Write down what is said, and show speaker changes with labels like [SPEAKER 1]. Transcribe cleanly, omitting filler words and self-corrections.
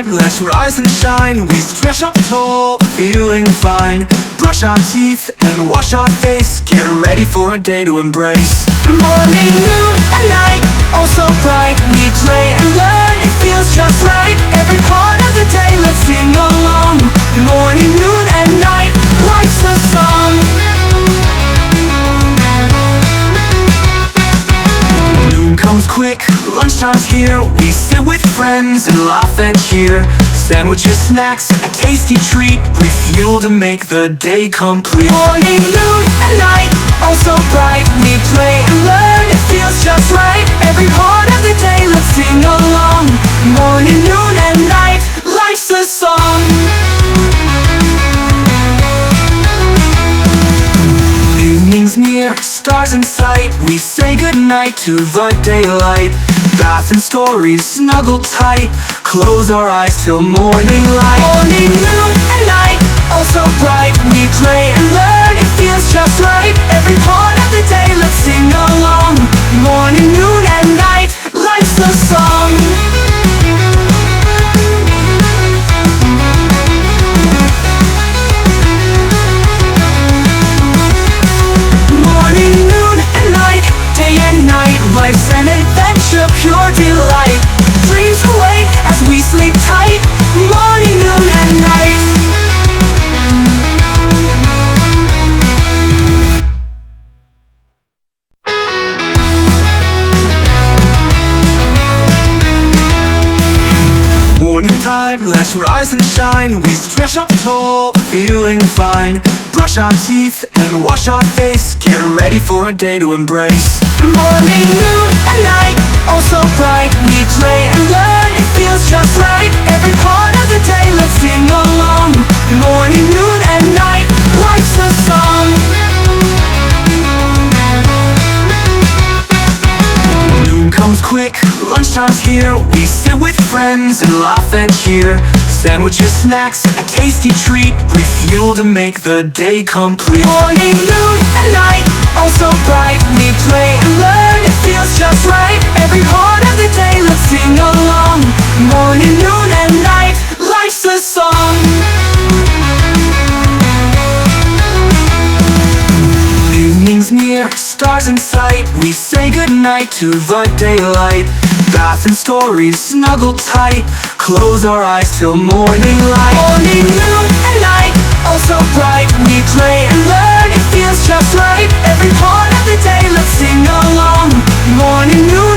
[SPEAKER 1] time, let's rise and shine. We stretch up tall, feeling fine. Brush our teeth and wash our face, get ready for a day to embrace. Morning, noon, and night, all so bright. We play and learn, it feels just right. Every part of the day, let's sing along. Morning, noon, and night, life's a song. Noon comes quick, lunchtime's here. We sit with friends and laugh and cheer. Sandwiches, snacks, a tasty treat. Refuel to make the day complete. Morning, noon, and night, all so bright. We play and learn, it feels just right. Every part of the day, let's sing along. Morning, noon, and night, life's a song. Evening's near, stars in sight. We say goodnight to the daylight. Bath and stories, snuggle tight. Close our eyes till morning light. Morning, noon, and night, all so bright. We play and learn, it feels just right. Every part of the day, let's sing along. Morning, noon, and night, life's a song. Morning, noon, and night, day and night. Life's an adventure, pure delight. Dreams away as we sleep tight. Morning, noon, and night. Morning time, let's rise and shine. We stretch up tall, feeling fine. Brush our teeth and wash our face, get ready for a day to embrace. Morning, noon, and night, all so bright. We play and learn, it feels just right. Every part of the day, let's sing along. Morning, noon, and night, life's a song. Noon comes quick, lunchtime's here. We sit with friends and laugh and cheer. Sandwiches, snacks, a tasty treat. Refuel to make the day complete. Morning, noon, and night, all so bright. We play and learn, it feels just right. Every part of the day, let's sing along. Morning, noon, and night, life's a song. Evening's near, stars in sight. We say goodnight to the daylight. Bath and stories, snuggle tight. Close our eyes till morning light. Morning, noon, and night, all so bright. We play and learn, it feels just right. Every part of the day, let's sing along. Morning, noon,